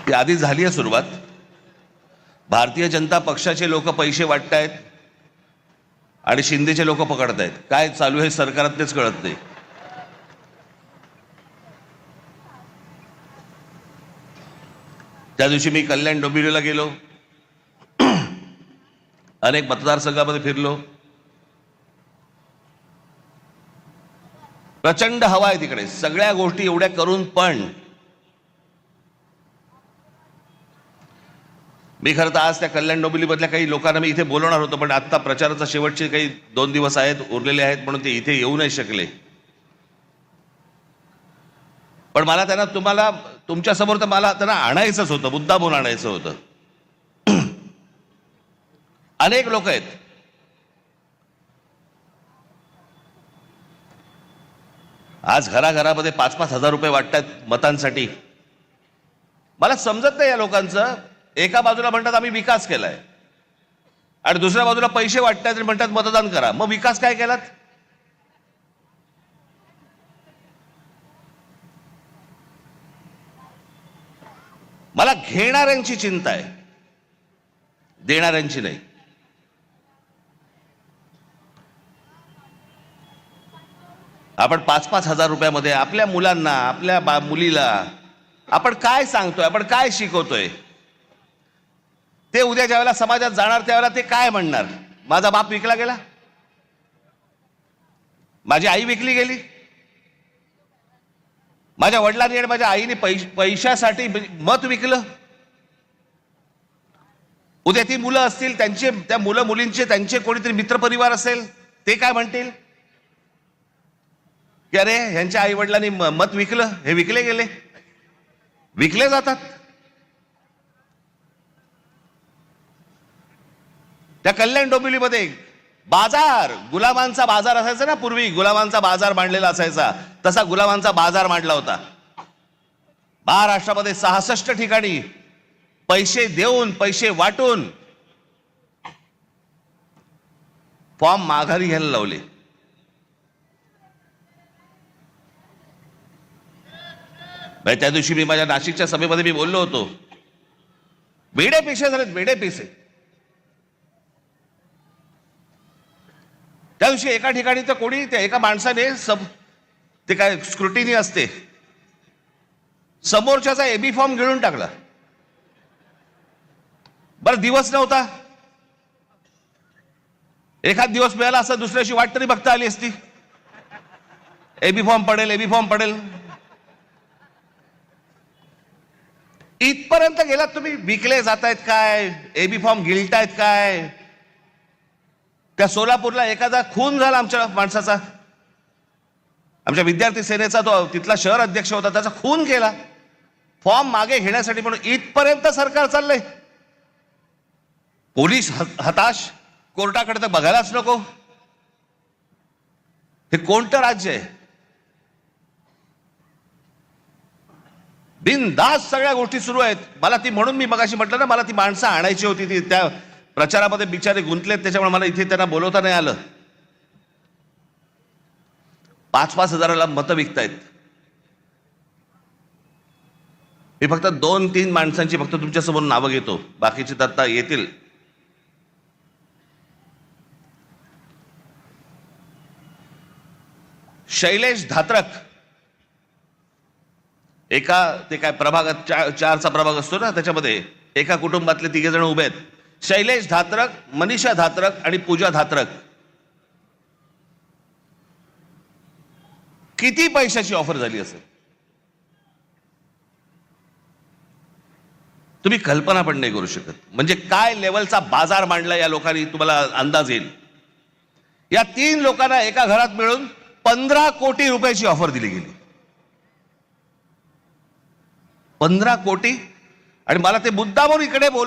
ती आधी झाली आहे सुरुवात। भारतीय जनता पक्षाचे लोक पैसे वाटतायत आणि शिंदेचे लोक पकडतायत। काय चालू आहे सरकारात तेच कळत नाही। त्या दिवशी मी कल्याण डोंबिवलीला गेलो, अनेक मतदारसंघामध्ये फिरलो। प्रचंड हवा आहे तिकडे, सगळ्या गोष्टी एवढ्या करून पण मी खरं तर आज त्या कल्याण डोंबिवलीमधल्या काही लोकांना मी इथे बोलवणार होतो, पण आता प्रचाराचा शेवटचे काही 2 दिवस आहेत उरलेले आहेत म्हणून ते इथे येऊ नाही शकले। पण मला त्यांना तुमच्या समोर तर मला त्यांना आणायचंच होतं, मुद्दा म्हणून आणायचं होतं। अनेक लोक आहेत, आज घराघरामध्ये 5-5 हजार रुपये वाटतात मतांसाठी। मला समजत नाही या लोकांचं। एका बाजूला म्हणतात आम्ही विकास केलाय आणि दुसऱ्या बाजूला पैसे वाटतात आणि म्हणतात मतदान करा। मग विकास काय केलात? मला घेणाऱ्यांची चिंता आहे, देणाऱ्यांची नाही। आपण 5-5 हजार रुपयामध्ये आपल्या मुलांना, आपल्या मुलीला आपण काय सांगतोय, आपण काय शिकवतोय? ते उद्या ज्यावेळेला समाजात जाणार त्यावेळेला ते काय म्हणणार? माझा बाप विकला गेला, माझी आई विकली गेली, माझ्या वडिलांनी आणि माझ्या आईने पैशासाठी मत विकलं। उद्या ती मुलं असतील, त्या मुलं मुलींचे त्यांचे कोणीतरी मित्रपरिवार असेल, ते काय म्हणतील की अरे ह्यांच्या आई वडिलांनी मत विकलं, हे विकले गेले। विकले जातात। त्या कल्याण डोंबिवलीमध्ये बाजार, गुलामांचा बाजार असायचा ना पूर्वी, गुलामांचा बाजार मांडलेला असायचा, तसा गुलामांचा बाजार मांडला होता। महाराष्ट्रामध्ये 66 ठिकाणी पैसे देऊन, पैसे वाटून फॉर्म माघारी घ्यायला लावले। त्या दिवशी मी माझ्या नाशिकच्या सभेमध्ये मी बोललो होतो, वेडे पैसे झालेत, वेडे पैसे। त्या दिवशी एका ठिकाणी तर कोणी त्या एका माणसाने ते काय स्क्रुटिनी असते, समोरच्याचा एबी फॉर्म गिळून टाकला। बरं दिवस नव्हता, एखाद दिवस मिळाला असं दुसऱ्याशी वाट तरी बघता आली असती, एबी फॉर्म पडेल, एबी फॉर्म पडेल। इथपर्यंत गेलात तुम्ही। विकले जातायत काय, एबी फॉर्म गिळतायत काय? त्या सोलापूरला एखादा खून झाला आमच्या माणसाचा, आमच्या विद्यार्थी सेनेचा, तो तिथला शहर अध्यक्ष होता, त्याचा खून केला फॉर्म मागे घेण्यासाठी म्हणून। इथपर्यंत सरकार चाललंय। पोलीस हताश, कोर्टाकडे तर बघायलाच नको। हे कोणतं राज्य आहे? बिनधास्त सगळ्या गोष्टी सुरू आहेत। मला ती, म्हणून मी मगाशी म्हटलं ना, मला ती माणसं आणायची होती, ती त्या प्रचारामध्ये बिचारे गुंतलेत, त्याच्यामुळे मला इथे त्यांना बोलवता नाही आलं। 5-5 हजाराला मतं विकतायत। मी फक्त 2-3 माणसांची फक्त तुमच्यासमोर नावं घेतो, बाकीचे तर आता येतील। शैलेश धात्रक, ते काय प्रभागात 4चा प्रभाग असतो ना, त्याच्यामध्ये एका कुटुंबातले 3 जण उभे आहेत। शैलेश धात्रक, मनीषा धात्रक आणि पूजा धात्रक। किती पैशाची ऑफर झाली असेल तुम्ही कल्पना पण नाही करू शकत। म्हणजे काय लेवलचा बाजार मांडला या लोकांनी, तुम्हाला अंदाज येईल। या 3 लोकांना एका घरात मिळून 15 कोटी रुपयाची ऑफर दिली गेली। 15 कोटी। आणि मला ते मुद्दामून इकडे बोल